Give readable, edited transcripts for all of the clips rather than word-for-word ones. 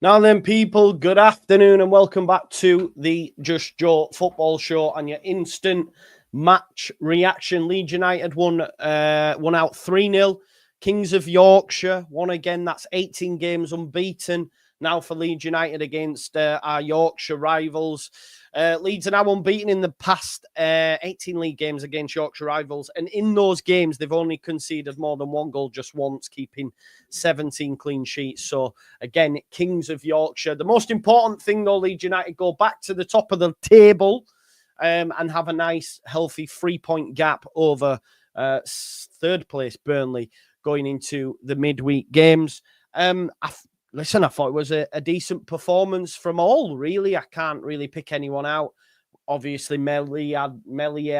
Now then, people, good afternoon and welcome back to the Just Joe Football Show and your instant match reaction. Leeds United won out 3-0. Kings of Yorkshire won again. That's 18 games unbeaten now for Leeds United against our Yorkshire rivals. Leeds are now unbeaten in the past 18 league games against Yorkshire rivals. And in those games, they've only conceded more than one goal just once, keeping 17 clean sheets. So, again, Kings of Yorkshire. The most important thing, though, Leeds United go back to the top of the table and have a nice, healthy 3-point gap over third place Burnley going into the midweek games. Listen, I thought it was a decent performance from all, really. I can't really pick anyone out. Obviously, Meslier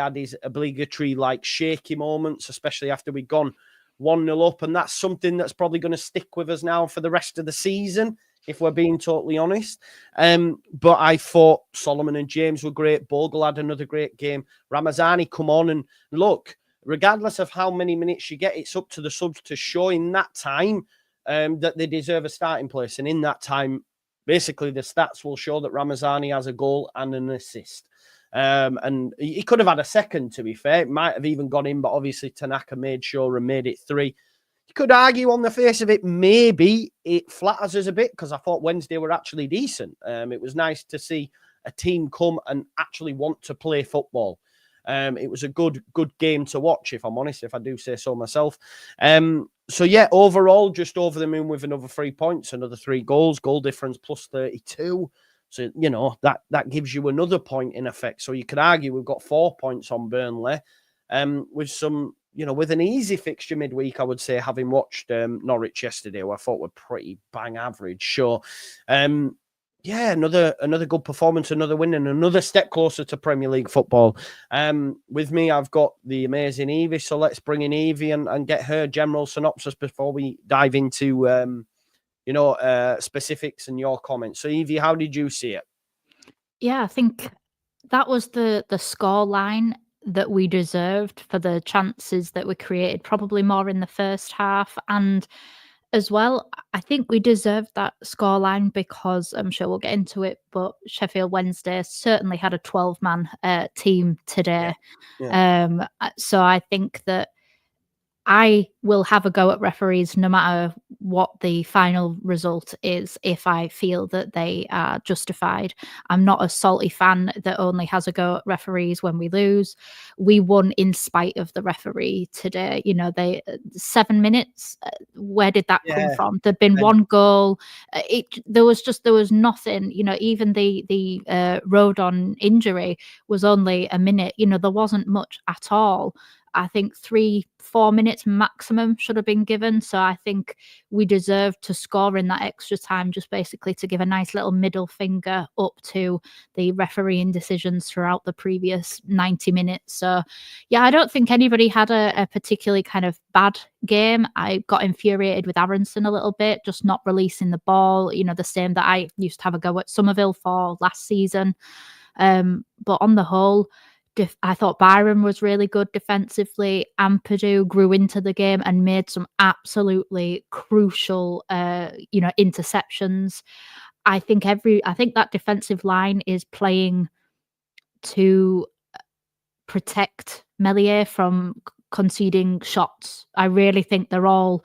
had his obligatory, shaky moments, especially after we'd gone 1-0 up. And that's something that's probably going to stick with us now for the rest of the season, if we're being totally honest. But I thought Solomon and James were great. Bogle had another great game. Ramazani come on and look, regardless of how many minutes you get, it's up to the subs to show in that time that they deserve a starting place. And in that time, basically, the stats will show that Ramazani has a goal and an assist. And he could have had a second, to be fair. It might have even gone in, but obviously Tanaka made sure and made it 3. You could argue on the face of it, maybe it flatters us a bit because I thought Wednesday were actually decent. It was nice to see a team come and actually want to play football. It was a good game to watch, if I'm honest, if I do say so myself. So, yeah, overall, just over the moon with another 3 points, another 3 goals, goal difference plus 32. So, that gives you another point in effect. So you could argue we've got 4 points on Burnley with some, with an easy fixture midweek, I would say, having watched Norwich yesterday, who I thought were pretty bang average. So, yeah, another good performance, another win, and another step closer to Premier League football. With me, I've got the amazing Eevee, so let's bring in Eevee and get her general synopsis before we dive into, specifics and your comments. So, Eevee, how did you see it? Yeah, I think that was the score line that we deserved for the chances that were created, probably more in the first half. And as well, I think we deserved that scoreline because I'm sure we'll get into it, but Sheffield Wednesday certainly had a 12-man team today. Yeah. So I think that I will have a go at referees no matter what the final result is if I feel that they are justified. I'm not a salty fan that only has a go at referees when we lose. We won in spite of the referee today. 7 minutes. Where did that come from? There'd been one goal. There was nothing. Even the Rodon injury was only a minute. There wasn't much at all. I think 3-4 minutes maximum should have been given. So I think we deserved to score in that extra time, just basically to give a nice little middle finger up to the refereeing decisions throughout the previous 90 minutes. So, yeah, I don't think anybody had a particularly kind of bad game. I got infuriated with Aronson a little bit, just not releasing the ball, the same that I used to have a go at Somerville for last season. But on the whole, I thought Byron was really good defensively. Ampadu grew into the game and made some absolutely crucial, interceptions. I think that defensive line is playing to protect Meslier from conceding shots. I really think they're all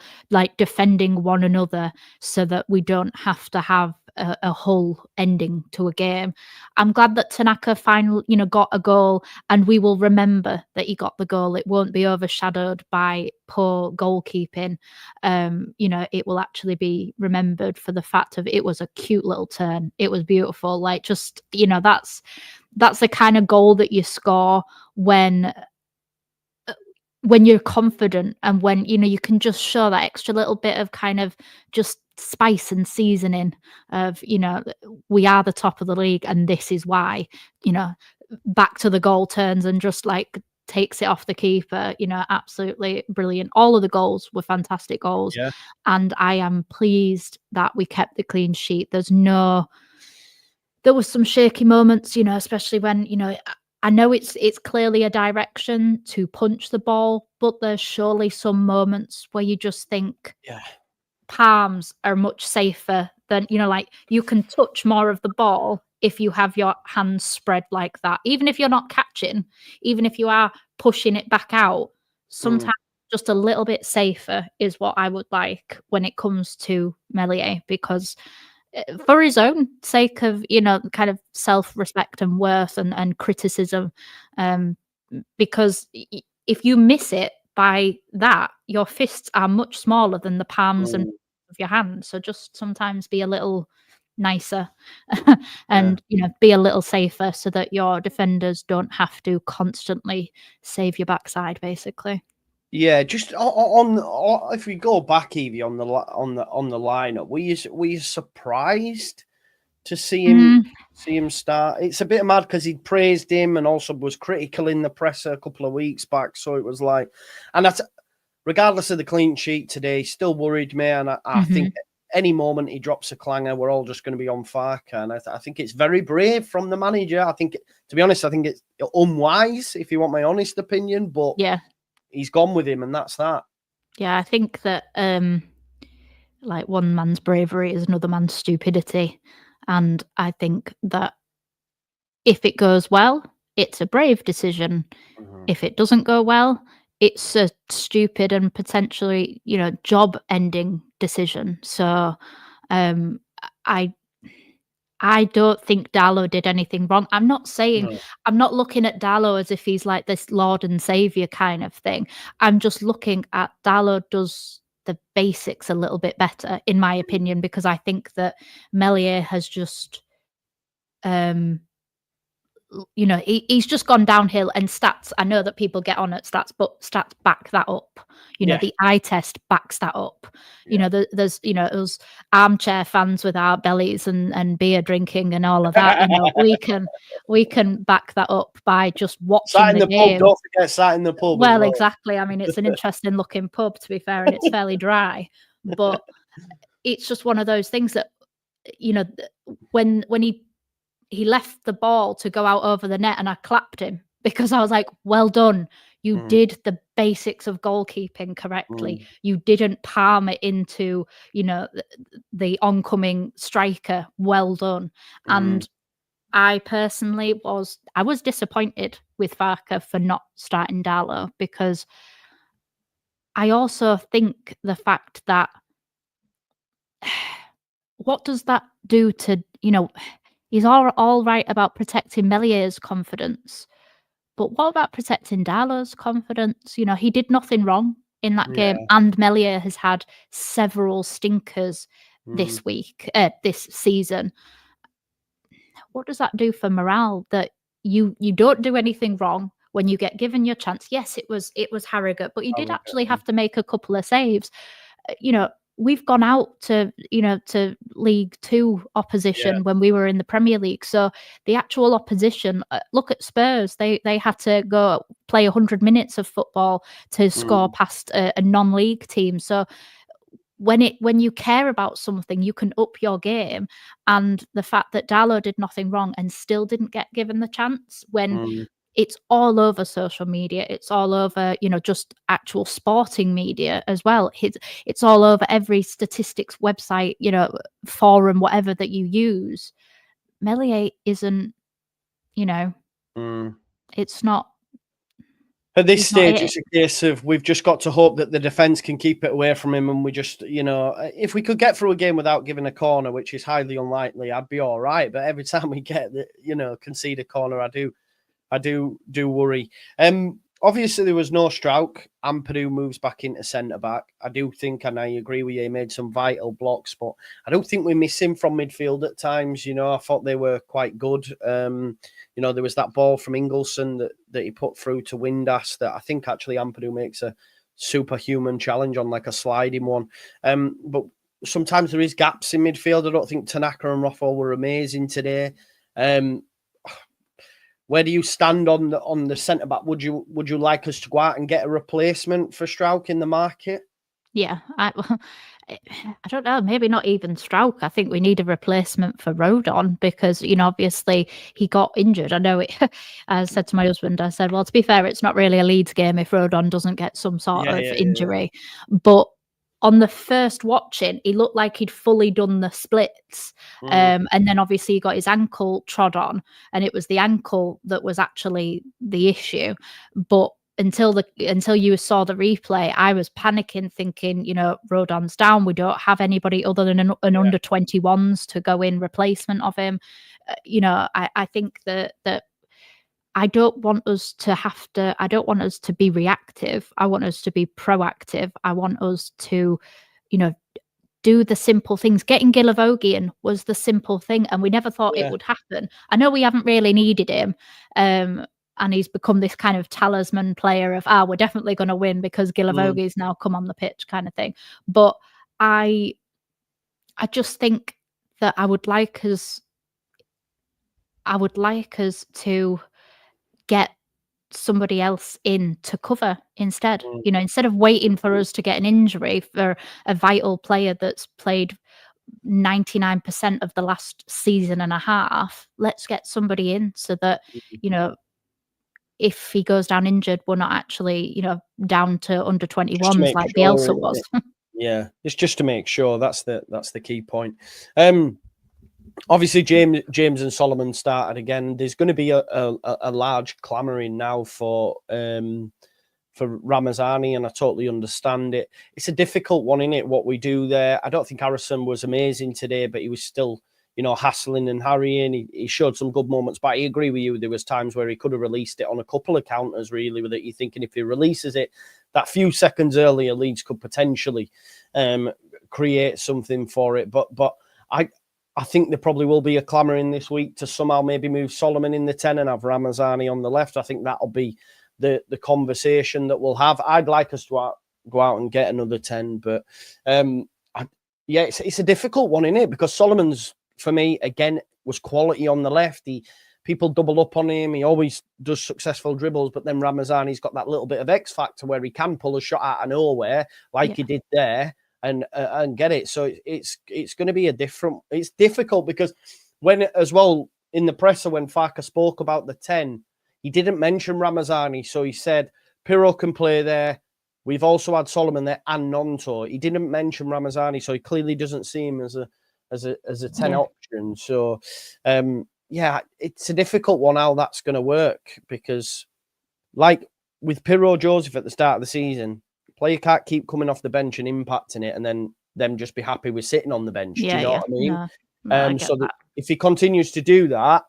defending one another so that we don't have to have a whole ending to a game. I'm glad that Tanaka finally, got a goal, and we will remember that he got the goal. It won't be overshadowed by poor goalkeeping. It will actually be remembered for the fact of it was a cute little turn. It was beautiful. That's the kind of goal that you score when you're confident and when you can just show that extra little bit of kind of just spice and seasoning of we are the top of the league and this is why. Back to the goal turns and just takes it off the keeper. Absolutely brilliant. All of the goals were fantastic goals. Yeah. And I am pleased that we kept the clean sheet. There was some shaky moments, especially when, I know it's clearly a direction to punch the ball, but there's surely some moments where you just think palms are much safer then, like you can touch more of the ball if you have your hands spread like that. Even if you're not catching, even if you are pushing it back out, sometimes just a little bit safer is what I would like when it comes to Meslier, because for his own sake of, kind of self-respect and worth and criticism, because if you miss it by that, your fists are much smaller than the palms and of your hands. So just sometimes be a little nicer and be a little safer so that your defenders don't have to constantly save your backside, basically. Yeah, just on if we go back, Eevee, on the lineup, were you surprised to see him start? It's a bit mad because he praised him and also was critical in the presser a couple of weeks back. So it was like, and that's regardless of the clean sheet today, still worried me. And I think any moment he drops a clanger, we're all just going to be on Farke. And I think it's very brave from the manager. I think, to be honest, I think it's unwise, if you want my honest opinion. But yeah, he's gone with him, and that's that. Yeah, I think that like one man's bravery is another man's stupidity. And I think that if it goes well, it's a brave decision. If it doesn't go well, it's a stupid and potentially, job-ending decision. So I don't think Darlow did anything wrong. I'm not saying, I'm not looking at Darlow as if he's like this Lord and Savior kind of thing. I'm just looking at Darlow does the basics a little bit better, in my opinion, because I think that Meslier has just, he's just gone downhill, and stats, I know that people get on at stats, but stats back that up. The eye test backs that up. There's us armchair fans with our bellies and beer drinking and all of that. we can back that up by just watching the game. Pub, don't forget sat in the pub. Well, exactly. I mean, it's an interesting looking pub, to be fair, and it's fairly dry. But it's just one of those things that, when he left the ball to go out over the net, and I clapped him because I was like, well done. You did the basics of goalkeeping correctly. You didn't palm it into, the oncoming striker. Well done. And I personally was disappointed with Farke for not starting Darlow, because I also think the fact that what does that do to, he's all right about protecting Mellier's confidence, but what about protecting Darlow's confidence? He did nothing wrong in that game, and Meslier has had several stinkers this season. What does that do for morale? That you don't do anything wrong when you get given your chance. Yes, it was Harrogate, but you did actually have to make a couple of saves. We've gone out to League Two opposition when we were in the Premier League. So the actual opposition, look at Spurs. They had to go play 100 minutes of football to score past a non-league team. So when you care about something, you can up your game. And the fact that Darlow did nothing wrong and still didn't get given the chance, when it's all over social media, it's all over, just actual sporting media as well. It's all over every statistics website, forum, whatever that you use. Meslier isn't, it's not. At this stage, it's a case of we've just got to hope that the defence can keep it away from him, and we just, if we could get through a game without giving a corner, which is highly unlikely, I'd be all right. But every time we get concede a corner, I do worry. Obviously, there was no Strauch. Ampadu moves back into centre-back. I do think, and I agree with you, he made some vital blocks, but I don't think we miss him from midfield at times. I thought they were quite good. There was that ball from Ingleson that he put through to Windass that I think actually Ampadu makes a superhuman challenge on, like a sliding one. But sometimes there is gaps in midfield. I don't think Tanaka and Rothwell were amazing today. Where do you stand on the centre back? Would you like us to go out and get a replacement for Strauch in the market? Yeah, I don't know. Maybe not even Strauch. I think we need a replacement for Rodon, because obviously he got injured. I know it. I said to my husband, I said, well, to be fair, it's not really a Leeds game if Rodon doesn't get some sort of injury. But on the first watching, he looked like he'd fully done the splits. And then obviously he got his ankle trod on, and it was the ankle that was actually the issue. But until you saw the replay, I was panicking, thinking, Rodon's down. We don't have anybody other than an under 21s to go in replacement of him. I think that I don't want us to be reactive. I want us to be proactive. I want us to, do the simple things. Getting Gilavogian was the simple thing, and we never thought it would happen. I know we haven't really needed him, and he's become this kind of talisman player of, we're definitely going to win because Gilavogi's now come on the pitch kind of thing. But I just think that I would like us to get somebody else in to cover instead. Instead of waiting for us to get an injury for a vital player that's played 99% of the last season and a half, let's get somebody in so that, if he goes down injured, we're not actually, down to under 21s like Bielsa was. Yeah, it's just to make sure. That's the key point. Obviously, James and Solomon started again. There's going to be a large clamouring now for Ramazani, and I totally understand it. It's a difficult one, isn't it, what we do there? I don't think Harrison was amazing today, but he was still, hassling and harrying. He showed some good moments, but I agree with you. There was times where he could have released it on a couple of counters, really, with it. You're thinking if he releases it that few seconds earlier, Leeds could potentially create something for it. But I think there probably will be a clamouring this week to somehow maybe move Solomon in the 10 and have Ramazani on the left. I think that'll be the conversation that we'll have. I'd like us to go out and get another 10, but it's a difficult one, isn't it? Because Solomon's, for me, again, was quality on the left. People double up on him. He always does successful dribbles, but then Ramazani's got that little bit of X factor where he can pull a shot out of nowhere, like he did there, and get it. So it's going to be it's difficult because when, as well, in the presser, when Farke spoke about the 10, he didn't mention Ramazani. So he said, Pirro can play there. We've also had Solomon there and Nonto. He didn't mention Ramazani, so he clearly doesn't see him as a 10 option. So, it's a difficult one how that's going to work, because like with Pirro Joseph at the start of the season, player can't keep coming off the bench and impacting it and then them just be happy with sitting on the bench. Do you know what I mean? No, if he continues to do that,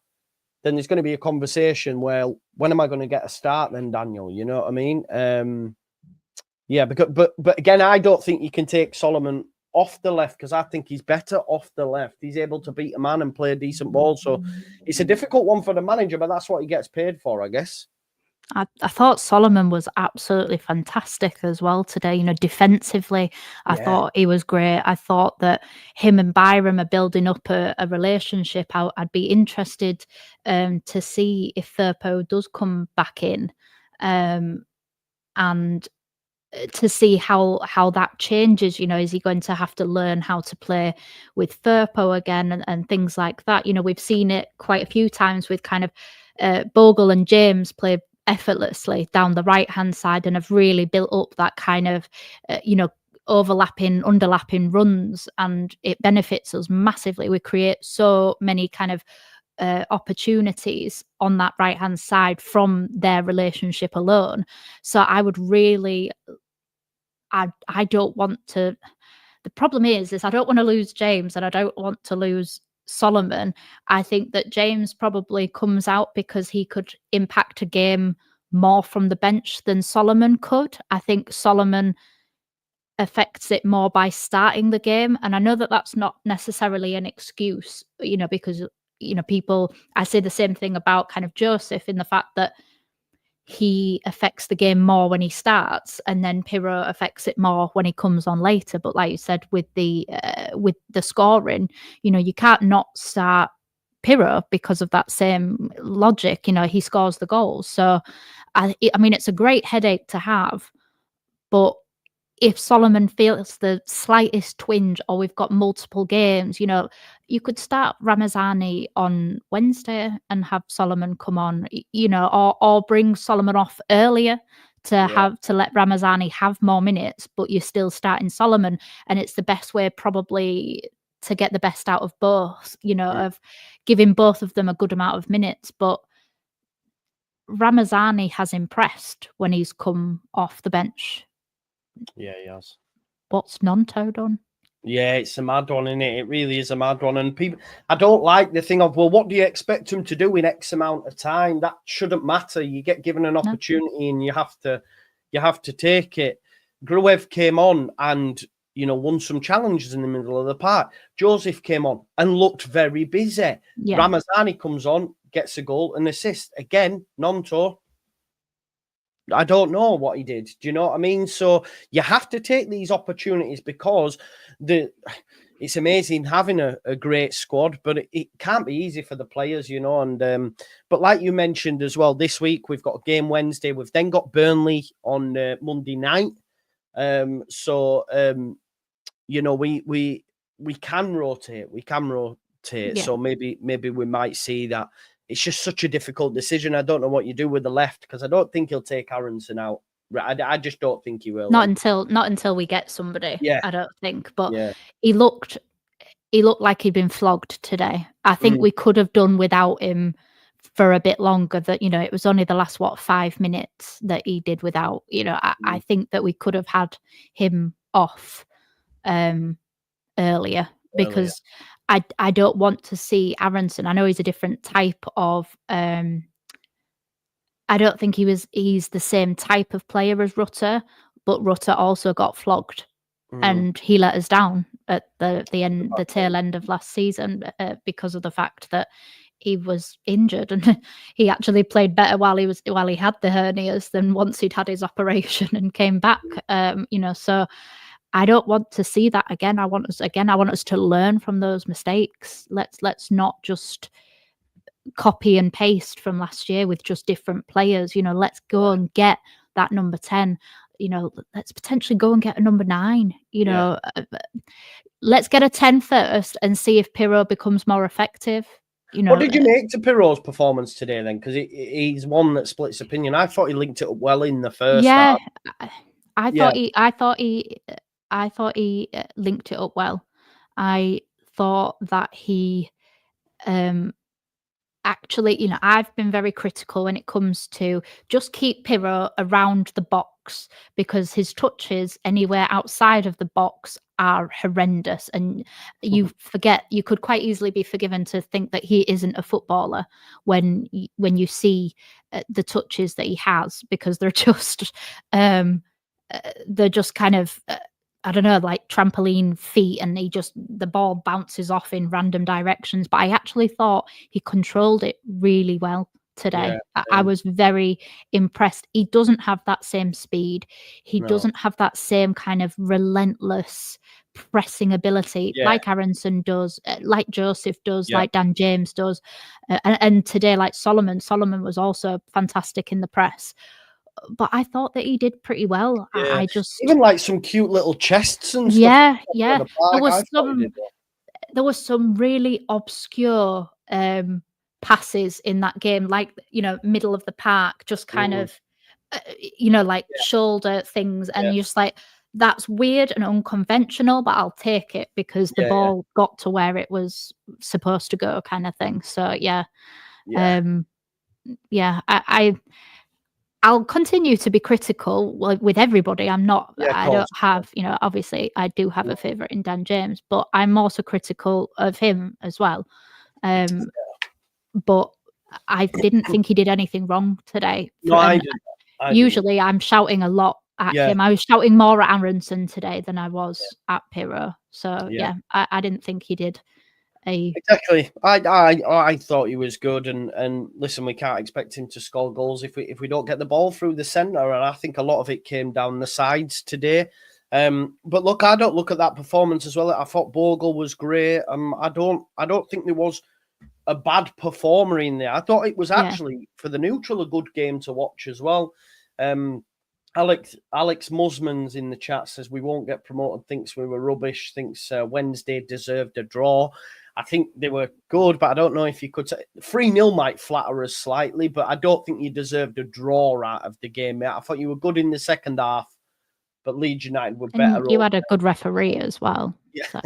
then there's going to be a conversation where, when am I going to get a start then, Daniel? You know what I mean? But again, I don't think you can take Solomon off the left, because I think he's better off the left. He's able to beat a man and play a decent ball. So it's a difficult one for the manager, but that's what he gets paid for, I guess. I thought Solomon was absolutely fantastic as well today. Defensively, I thought he was great. I thought that him and Byram are building up a relationship. I'd be interested to see if Firpo does come back in, and to see how that changes. Is he going to have to learn how to play with Firpo again and things like that? We've seen it quite a few times with kind of Bogle and James play effortlessly down the right hand side and have really built up that kind of underlapping runs, and it benefits us massively. We create so many kind of opportunities on that right hand side from their relationship alone. So I would really, I don't want to. The problem is I don't want to lose James and I don't want to lose Solomon. I think that James probably comes out because he could impact a game more from the bench than Solomon could. I think Solomon affects it more by starting the game, and I know that that's not necessarily an excuse, because people, I say the same thing about kind of Joseph, in the fact that he affects the game more when he starts, and then Pirro affects it more when he comes on later. But like you said, with the scoring, you can't not start Pirro because of that same logic. He scores the goals. So I mean, it's a great headache to have, but if Solomon feels the slightest twinge, or we've got multiple games, you could start Ramazani on Wednesday and have Solomon come on, or bring Solomon off earlier to let Ramazani have more minutes, but you're still starting Solomon, and it's the best way probably to get the best out of both, of giving both of them a good amount of minutes. But Ramazani has impressed when he's come off the bench. Yeah, he has. What's Nonto done? Yeah, it's a mad one, isn't it? It really is a mad one. And people, I don't like the thing of, well, what do you expect him to do in X amount of time? That shouldn't matter. You get given an opportunity and you have to take it. Gruev came on and, won some challenges in the middle of the park. Joseph came on and looked very busy. Yeah. Ramazani comes on, gets a goal and assist. Again, Nonto. I don't know what he did. Do you know what I mean? So you have to take these opportunities because it's amazing having a great squad, but it can't be easy for the players, And but like you mentioned as well, this week we've got a game Wednesday. We've then got Burnley on Monday night. So we can rotate. We can rotate. Yeah. So maybe we might see that. It's just such a difficult decision. I don't know what you do with the left because I don't think he'll take Aronson out. I just don't think he will. Not until we get somebody. Yeah. I don't think. But he looked like he'd been flogged today. I think we could have done without him for a bit longer. That it was only the last 5 minutes that he did without. I think that we could have had him off earlier because I don't want to see Aronson. I know he's a different type of. I don't think he's the same type of player as Rutter, but Rutter also got flogged, and he let us down at the tail end of last season because of the fact that he was injured, and he actually played better while he had the hernias than once he'd had his operation and came back. So. I don't want to see that again. I want us to learn from those mistakes. Let's not just copy and paste from last year with just different players. Let's go and get that number 10. Let's potentially go and get a number 9. Let's get a 10 first and see if Pirro becomes more effective. What did you make to Pirro's performance today then? Because he's one that splits opinion. I thought he linked it up well in the first half. I thought he linked it up well. I thought that he actually, I've been very critical when it comes to just keep Pirro around the box because his touches anywhere outside of the box are horrendous. And you could quite easily be forgiven to think that he isn't a footballer when you see the touches that he has, because they're just kind of I don't know, like trampoline feet, and the ball bounces off in random directions. But I actually thought he controlled it really well today. I was very impressed. He doesn't have that same speed. He doesn't have that same kind of relentless pressing ability like Aronson does, like Joseph does, like Dan James does. And today, like Solomon was also fantastic in the press. But I thought that he did pretty well. I just even like some cute little chests and stuff. There was some really obscure passes in that game, like middle of the park, just kind of shoulder things, and you're just like, that's weird and unconventional, but I'll take it because the ball got to where it was supposed to go, kind of thing. So I'll continue to be critical with everybody. I don't have, obviously I do have a favourite in Dan James, but I'm also critical of him as well. But I didn't think he did anything wrong today. No, I didn't. Usually I'm shouting a lot at him. I was shouting more at Aronson today than I was at Pirro. So I didn't think he did. Exactly. I thought he was good, and listen, we can't expect him to score goals if we don't get the ball through the centre, and I think a lot of it came down the sides today. But look, I don't look at that performance as well. I thought Bogle was great. I don't think there was a bad performer in there. I thought it was actually for the neutral a good game to watch as well. Alex Musman's in the chat says we won't get promoted, thinks we were rubbish, thinks Wednesday deserved a draw. I think they were good, but I don't know if you could say 3-0 might flatter us slightly, but I don't think you deserved a draw out of the game, mate. I thought you were good in the second half, but Leeds United were better. And you had a good referee as well. Yeah, so.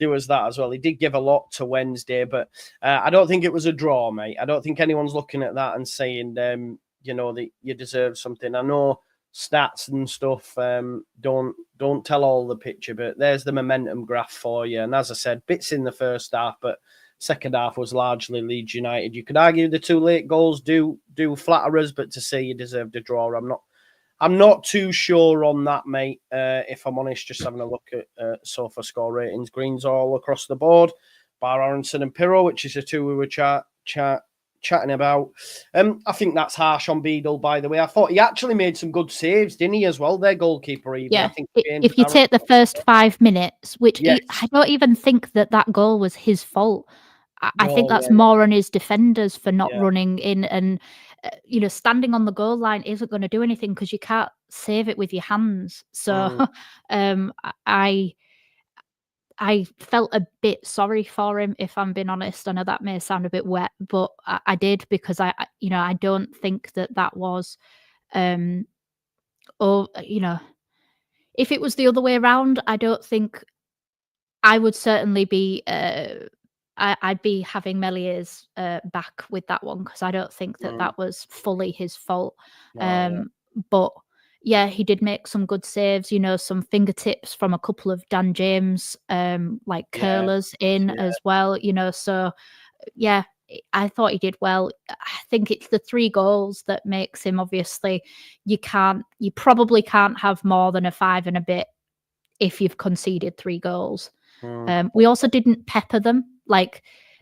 There was that as well. He did give a lot to Wednesday, but I don't think it was a draw, mate. I don't think anyone's looking at that and saying, that you deserve something. I know stats and stuff don't tell all the picture, but there's the momentum graph for you. And as I said, bits in the first half, but second half was largely Leeds United. You could argue the 2 late goals do flatter us, but to say you deserved a draw, I'm not too sure on that, mate. If I'm honest, just having a look at sofa score ratings, greens all across the board, bar Aronson and Pirro, which is the 2 we were chatting about. I think that's harsh on Beadle, by the way. I thought he actually made some good saves, didn't he, as well? Their goalkeeper, Eevee. Yeah, I think if you take the first 5 minutes, which I don't even think that goal was his fault. I think that's more on his defenders for not running in and, standing on the goal line isn't going to do anything because you can't save it with your hands. So I felt a bit sorry for him, if I'm being honest. I know that may sound a bit wet, but I did because I don't think that was, if it was the other way around, I don't think I would certainly be. I'd be having Meliers back with that one because I don't think that was fully his fault. But yeah, he did make some good saves, some fingertips from a couple of Dan James, curlers as well, So yeah, I thought he did well. I think it's the 3 goals that makes him, obviously, you probably can't have more than a 5 and a bit if you've conceded 3 goals. We also didn't pepper them.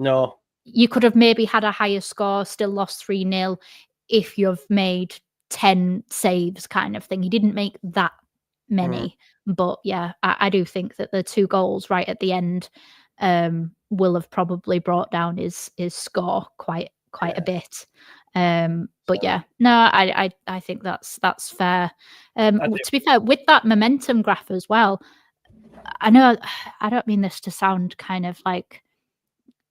No, you could have maybe had a higher score, still lost 3-0 if you've made 10 saves kind of thing. He didn't make that many, but yeah, I do think that the 2 goals right at the end will have probably brought down his score quite a bit. But yeah, no, I think that's fair. To be fair, with that momentum graph as well, I know I don't mean this to sound kind of like,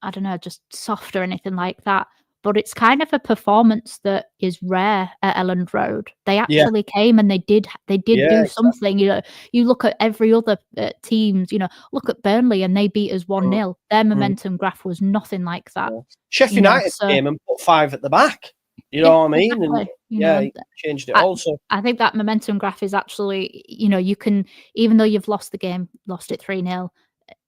I don't know, just soft or anything like that, but it's kind of a performance that is rare at Elland Road. They actually came and they did do something. You look at every other teams, look at Burnley and they beat us 1-0. Their momentum graph was nothing like that. Sheffield United came and put 5 at the back. You know what I mean? Exactly. And he changed it also. I think that momentum graph is actually, you can, even though you've lost the game, lost it 3-0,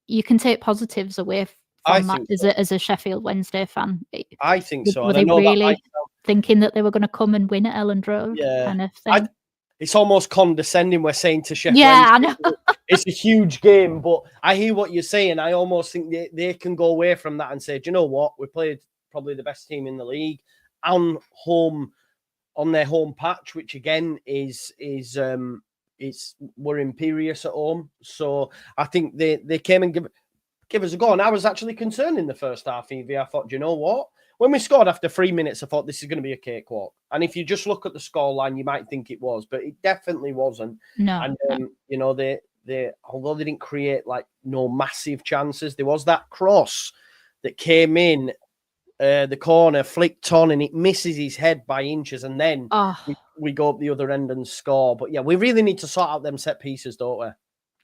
you can take positives away from that as a Sheffield Wednesday fan. I think so. Were they really thinking that they were going to come and win at Elland Road? Kind of thing? It's almost condescending we're saying to Sheffield Wednesday. I know. It's a huge game, but I hear what you're saying. I almost think they can go away from that and say, do you know what? We played probably the best team in the league on their home patch, which again is we're imperious at home. So I think they came and give us a go. And I was actually concerned in the first half, Eevee. I thought, do you know what? When we scored after 3 minutes, I thought this is going to be a cakewalk. And if you just look at the scoreline, you might think it was, but it definitely wasn't. No. And they although they didn't create no massive chances, there was that cross that came in the corner, flicked on, and it misses his head by inches, and then we go up the other end and score. But yeah, we really need to sort out them set pieces, don't we?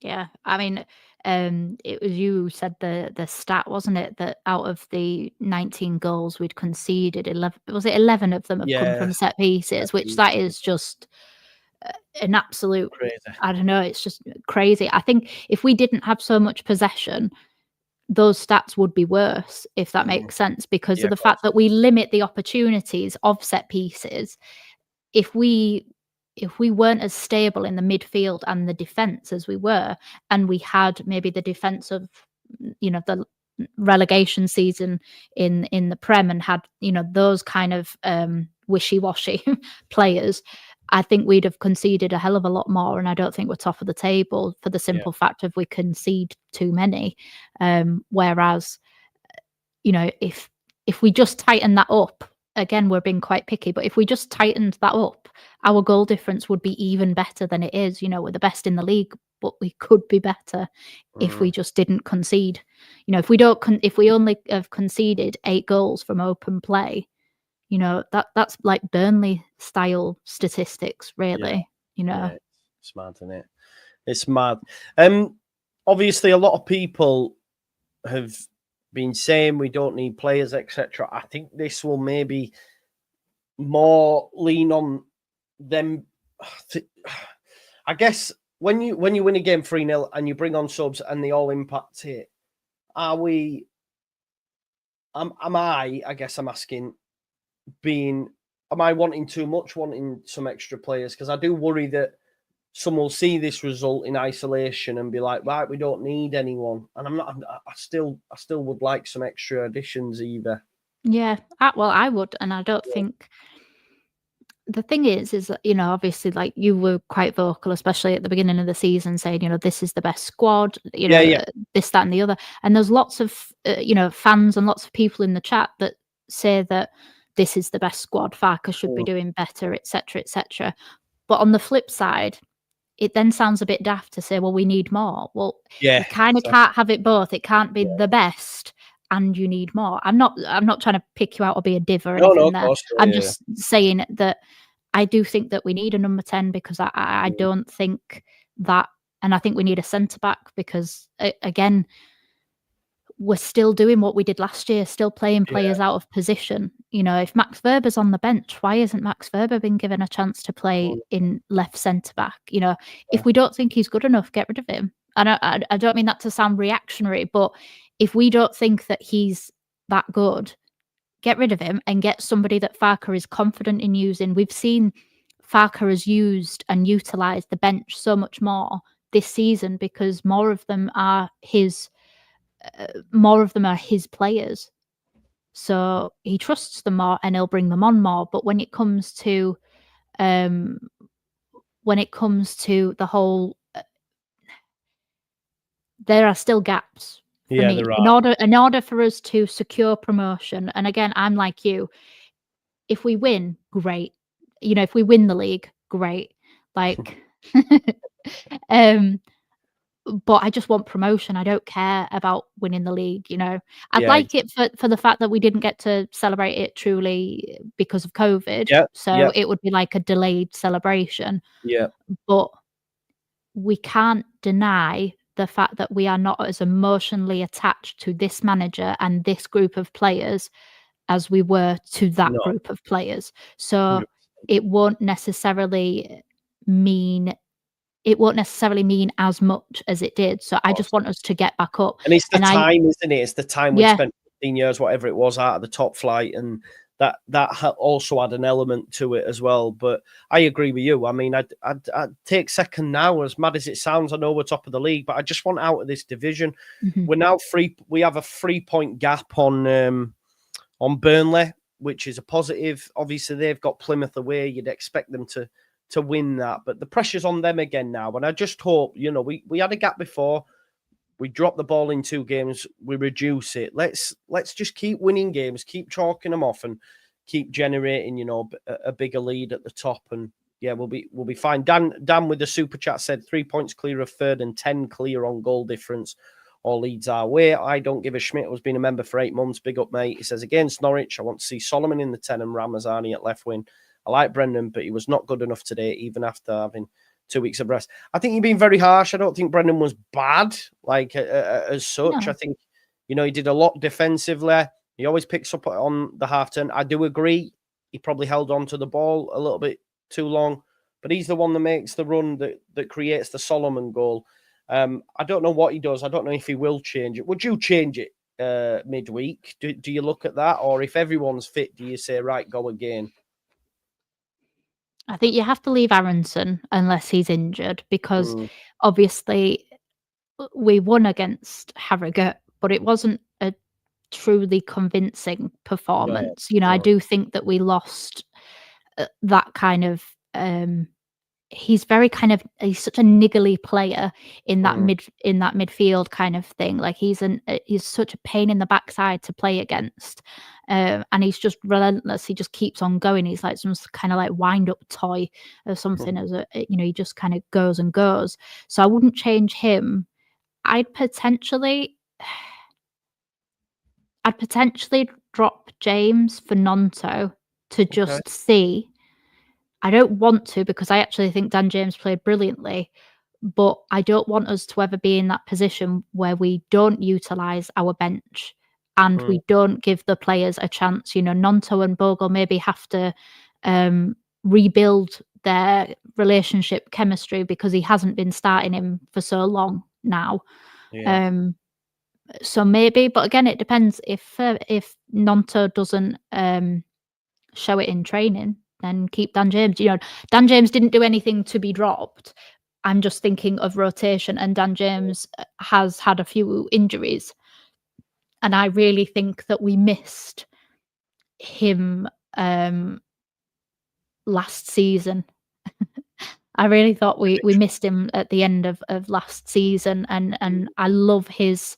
Yeah, I mean, it was you who said the stat, wasn't it, that out of the 19 goals we'd conceded, 11 of them have come from set pieces, which that is just an absolute crazy. I don't know, it's just crazy. I think if we didn't have so much possession, those stats would be worse, if that makes sense, because of the fact that we limit the opportunities of set pieces. If we weren't as stable in the midfield and the defense as we were, and we had maybe the defense of the relegation season in the Prem and had those kind of wishy-washy players, I think we'd have conceded a hell of a lot more, and I don't think we're top of the table for the simple fact of we concede too many. Whereas, if we just tighten that up, again, we're being quite picky, but if we just tightened that up, our goal difference would be even better than it is. We're the best in the league, but we could be better if we just didn't concede. if we only have conceded 8 goals from open play, that's like Burnley style statistics, really. Yeah, it's mad, isn't it? It's mad. Obviously, a lot of people have been saying we don't need players, etc. I think this will maybe more lean on them. I guess when you win a game 3-0 and you bring on subs and they all impact it, am I guess I'm asking, am I wanting too much, wanting some extra players? Because I do worry that some will see this result in isolation and be like, right, we don't need anyone. And I still would like some extra additions either. Yeah, well, I would, and I don't think the thing is that, obviously, like, you were quite vocal, especially at the beginning of the season, saying, this is the best squad, this, that, and the other. And there's lots of, fans and lots of people in the chat that say that this is the best squad, Farke should be doing better, etc., etc. But on the flip side, it then sounds a bit daft to say, well, we need more. Well, you kind of can't have it both. It can't be the best and you need more. I'm not trying to pick you out or be a div or anything there. I'm just saying that I do think that we need a number 10 because I don't think that, and I think we need a centre back because again, we're still doing what we did last year, still playing players out of position. If Max Verber's on the bench, why isn't Max Verber been given a chance to play in left centre back? If we don't think he's good enough, get rid of him. And I don't mean that to sound reactionary, but if we don't think that he's that good, get rid of him and get somebody that Farke is confident in using. We've seen Farke has used and utilised the bench so much more this season because more of them are his players. So he trusts them more and he'll bring them on more. But when it comes to the whole, there are still gaps for me. In order for us to secure promotion, and again, I'm like you, if we win, great. If we win the league, great. Like, but I just want promotion. I don't care about winning the league. I'd like it for the fact that we didn't get to celebrate it truly because of COVID. It would be like a delayed celebration. But we can't deny the fact that we are not as emotionally attached to this manager and this group of players as we were to that group of players. So it won't necessarily mean as much as it did. So I just want us to get back up. And it's the time, isn't it? It's the time we spent 15 years, whatever it was, out of the top flight. And that also had an element to it as well. But I agree with you. I mean, I'd take second now, as mad as it sounds. I know we're top of the league, but I just want out of this division. We're now we have a 3-point gap on Burnley, which is a positive. Obviously, they've got Plymouth away. You'd expect them to win that, but the pressure's on them again now. And I just hope, we had a gap before. We dropped the ball in 2 games. We reduce it. Let's just keep winning games, keep chalking them off, and keep generating, a bigger lead at the top. And we'll be fine. Dan with the super chat said 3 points clear of third and 10 clear on goal difference. All leads our way. I don't give a Schmidt who's been a member for 8 months. Big up, mate. He says, against Norwich, I want to see Solomon in the 10 and Ramazani at left wing. I like Brendan, but he was not good enough today, even after having 2 weeks of rest. I think you've been very harsh. I don't think Brendan was bad, like as such. No. I think, he did a lot defensively. He always picks up on the half turn. I do agree. He probably held on to the ball a little bit too long, but he's the one that makes the run that creates the Solomon goal. I don't know what he does. I don't know if he will change it. Would you change it midweek? Do you look at that? Or if everyone's fit, do you say, right, go again? I think you have to leave Aronson unless he's injured because obviously we won against Harrogate, but it wasn't a truly convincing performance. I do think that we lost that kind of he's such a niggly player in that midfield kind of thing. Like he's such a pain in the backside to play against. And he's just relentless. He just keeps on going. He's like some kind of like wind up toy or something. He just kind of goes and goes. So I wouldn't change him. I'd potentially, I'd potentially drop James for Nonto to just see. I don't want to, because I actually think Dan James played brilliantly, but I don't want us to ever be in that position where we don't utilise our bench and we don't give the players a chance. You know, Nonto and Bogle maybe have to rebuild their relationship chemistry because he hasn't been starting him for so long now. Yeah. So maybe, but again, it depends. If Nonto doesn't show it in training, then keep Dan James. You know, Dan James didn't do anything to be dropped. I'm just thinking of rotation, and Dan James has had a few injuries, and I really think that we missed him last season. I really thought we missed him at the end of last season, and I love his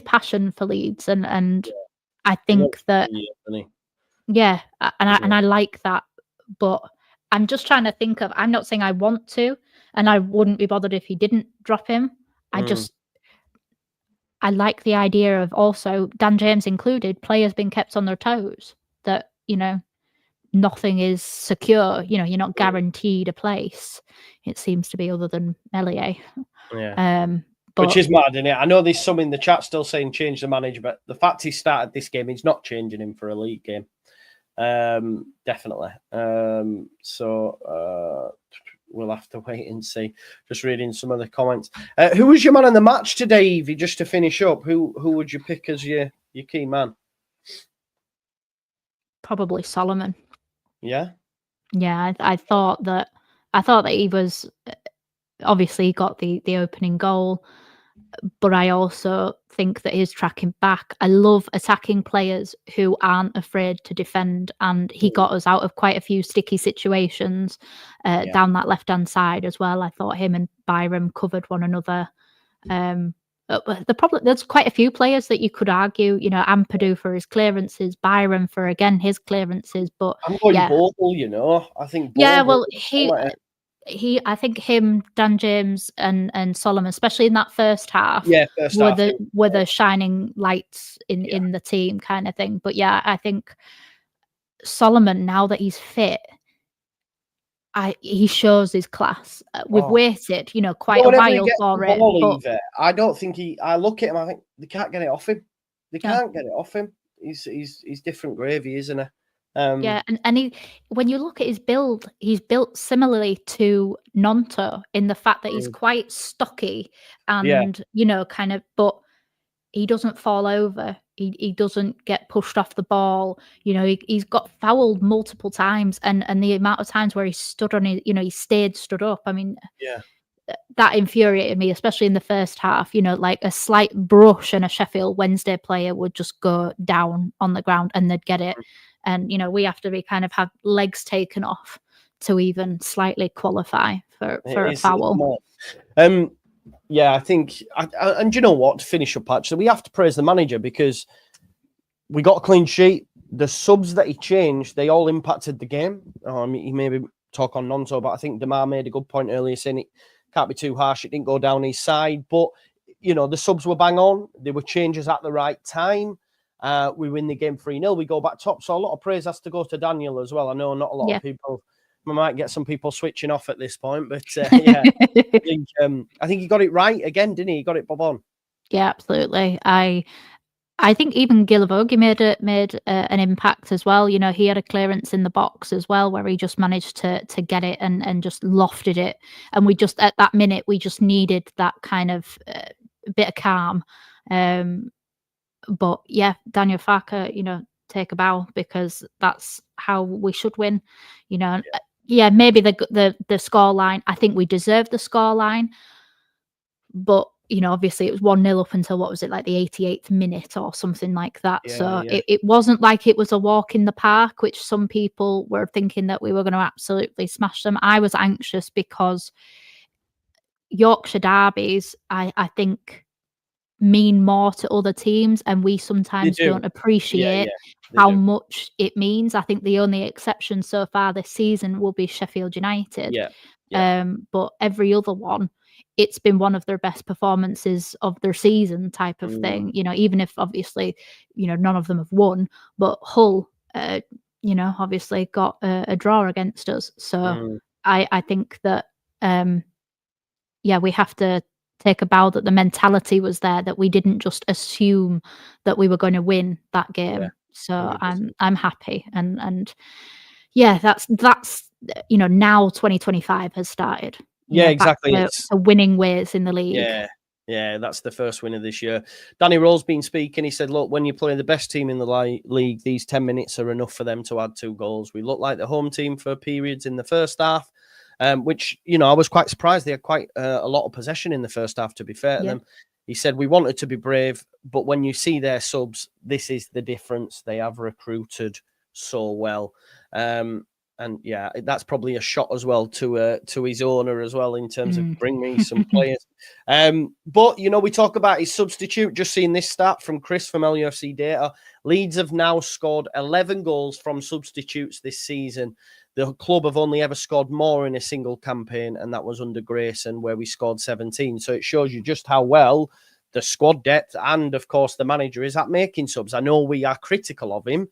passion for Leeds, and I think that yeah, and I like that, but I'm just trying to think of. I'm not saying I want to, and I wouldn't be bothered if he didn't drop him. I like the idea of also Dan James included, players being kept on their toes. That, you know, nothing is secure. You know, you're not guaranteed a place. It seems to be, other than Melier. Yeah. Which is mad, isn't it? I know there's some in the chat still saying change the manager, but the fact he started this game, he's not changing him for a league game. Definitely. So we'll have to wait and see. Just reading some of the comments. Who was your man in the match today, Eevee? Just to finish up, who would you pick as your key man? Probably Solomon. Yeah. Yeah, I thought that he was, obviously he got the opening goal, but I also think that he's tracking back. I love attacking players who aren't afraid to defend, and he got us out of quite a few sticky situations down that left-hand side as well. I thought him and Byram covered one another. The problem, there's quite a few players that you could argue, you know, Ampadu for his clearances, Byram for, again, his clearances, but I'm going Bogle, you know. I think Bogle, yeah, well, I think him, Dan James, and Solomon, especially in that first half, were the shining lights in the team kind of thing. But yeah, I think Solomon, now that he's fit, he shows his class. We've waited, you know, quite a while for it. But I don't think I look at him, I think they can't get it off him. They can't get it off him. He's different gravy, isn't he? Yeah, and he, when you look at his build, he's built similarly to Nonto in the fact that he's quite stocky and you know, kind of, but he doesn't fall over. He doesn't get pushed off the ball. You know, he's got fouled multiple times, and the amount of times where he stood on his, you know, he stood up. I mean, that infuriated me, especially in the first half. You know, like a slight brush and a Sheffield Wednesday player would just go down on the ground and they'd get it. And, you know, we have to be kind of have legs taken off to even slightly qualify for a foul. Yeah, I think, and you know what, to finish up, actually, we have to praise the manager because we got a clean sheet. The subs that he changed, they all impacted the game. He maybe talk on Nonto, but I think Damar made a good point earlier saying it can't be too harsh. It didn't go down his side, but, you know, the subs were bang on. They were changes at the right time. We win the game 3-0. We go back top. So a lot of praise has to go to Daniel as well. I know not a lot of people. We might get some people switching off at this point, but yeah, I think he got it right again, didn't he? He got it bob on. Yeah, absolutely. I think even Gilavogi made an impact as well. You know, he had a clearance in the box as well where he just managed to get it and just lofted it. And we just, at that minute, we just needed that kind of bit of calm. But yeah, Daniel Farke, you know, take a bow, because that's how we should win. You know, yeah, maybe the score line. I think we deserved the score line, but you know, obviously it was 1-0 up until, what was it, like the 88th minute or something like that. It wasn't like it was a walk in the park, which some people were thinking that we were going to absolutely smash them. I was anxious because Yorkshire derbies, I think, mean more to other teams, and we sometimes don't appreciate how much it means. I think the only exception so far this season will be Sheffield United. But every other one, it's been one of their best performances of their season type of thing. You know, even if obviously, you know, none of them have won, but Hull, you know, obviously got a draw against us. So I think that, yeah, we have to take a bow that the mentality was there, that we didn't just assume that we were going to win that game. Yeah, so 100%. I'm happy, and yeah, that's you know, now 2025 has started. Yeah, know, exactly. back to winning ways in the league. Yeah, that's the first win of this year. Danny Rowe's been speaking. He said, look, when you're playing the best team in the league, these 10 minutes are enough for them to add 2 goals. We look like the home team for periods in the first half, which, you know, I was quite surprised. They had quite a lot of possession in the first half, to be fair to them. He said, we wanted to be brave, but when you see their subs, this is the difference. They have recruited so well. And yeah, that's probably a shot as well to his owner as well, in terms of bring me some players. But, you know, we talk about his substitute. Just seeing this stat from Chris from LUFC Data. Leeds have now scored 11 goals from substitutes this season. The club have only ever scored more in a single campaign, and that was under Grayson, where we scored 17. So it shows you just how well the squad depth and, of course, the manager is at making subs. I know we are critical of him,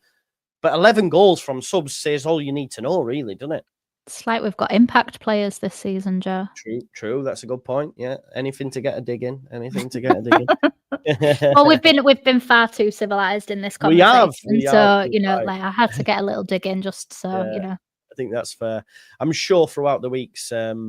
but 11 goals from subs says all you need to know, really, doesn't it? It's like we've got impact players this season, Joe. True. That's a good point. Yeah, anything to get a dig in. Anything to get a dig in. Well, we've been far too civilized in this conversation. We have. You know, like I had to get a little dig in, just so you know. I think that's fair. I'm sure throughout the weeks, we'll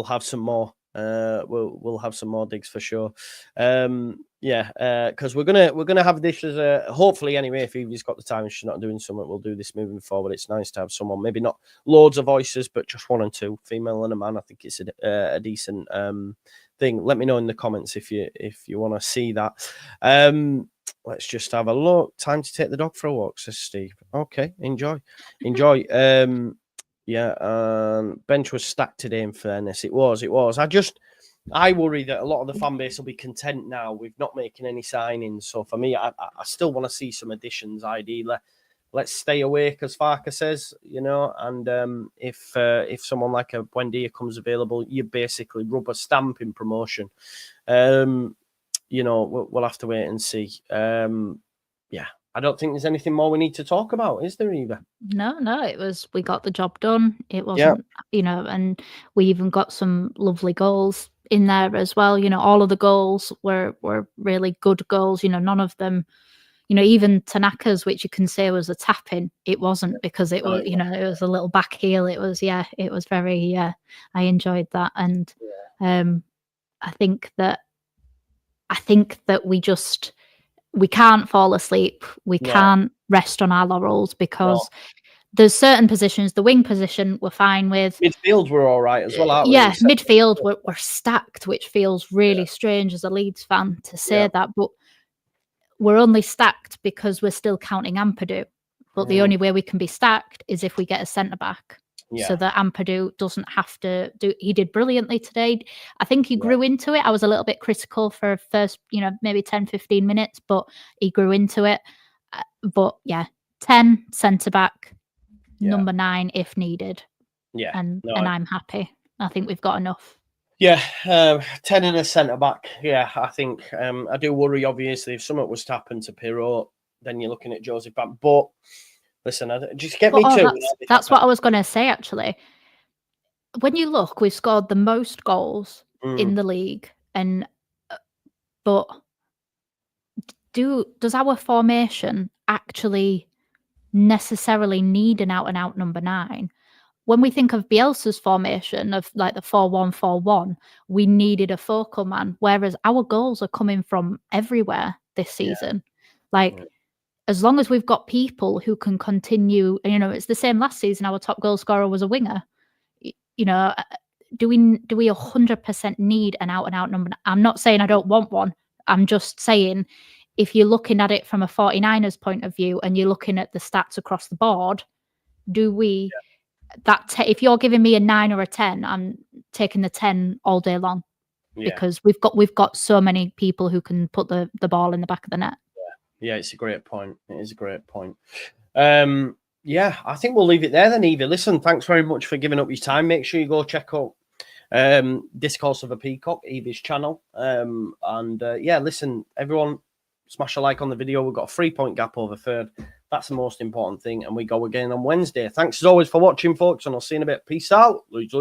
have some more. We'll have some more digs for sure. Because we're gonna have this as a, hopefully anyway, if Eevee's got the time and she's not doing something, we'll do this moving forward. It's nice to have someone, maybe not loads of voices, but just 1 and 2, female and a man. I think it's a decent thing. Let me know in the comments if you want to see that. Let's just have a look. Time to take the dog for a walk, says Steve. Okay, enjoy. Bench was stacked today, in fairness. It was. I worry that a lot of the fan base will be content now with not making any signings. So for me, I still want to see some additions, ideally. Let's stay awake, as Farker says, you know, and if someone like a Buendia comes available, you basically rub a stamp in promotion. You know, we'll have to wait and see. I don't think there's anything more we need to talk about, is there, Eevee? No, we got the job done. It wasn't, you know, and we even got some lovely goals in there as well. You know, all of the goals were really good goals. You know, none of them, you know, even Tanaka's, which you can say was a tap-in, it wasn't, because it was, you know, it was a little back heel. It was very, I enjoyed that. And I think that we can't fall asleep. We can't rest on our laurels, because there's certain positions. The wing position we're fine with. Midfield we're all right as well, aren't we? Midfield we're stacked, which feels really strange as a Leeds fan to say that, but we're only stacked because we're still counting Ampadu. But the only way we can be stacked is if we get a centre back. So that Ampadu doesn't have to do. He did brilliantly today. I think he grew into it. I was a little bit critical for first, you know, maybe 10, 15 minutes, but he grew into it. But 10 centre back, number 9 if needed. And I'm happy. I think we've got enough. 10 and a centre back. Yeah, I think I do worry, obviously, if something was to happen to Pirot, then you're looking at Joseph back. But listen, just get me too. That's what I was going to say, actually. When you look, we've scored the most goals in the league, but does our formation actually necessarily need an out-and-out number 9? When we think of Bielsa's formation of like the 4-1-4-1, we needed a focal man, whereas our goals are coming from everywhere this season. As long as we've got people who can continue, you know, it's the same last season. Our top goal scorer was a winger. You know, do we 100% need an out-and-out number? I'm not saying I don't want one. I'm just saying, if you're looking at it from a 49ers point of view and you're looking at the stats across the board, do we if you're giving me a 9 or a 10, I'm taking the 10 all day long, because we've got so many people who can put the ball in the back of the net. Yeah, it's a great point. It is a great point. I think we'll leave it there then, Eevee. Listen, thanks very much for giving up your time. Make sure you go check out Discourse of a Peacock, Eevee's channel. Yeah, listen, everyone, smash a like on the video. We've got a 3-point gap over third. That's the most important thing. And we go again on Wednesday. Thanks as always for watching, folks. And I'll see you in a bit. Peace out. Leeds.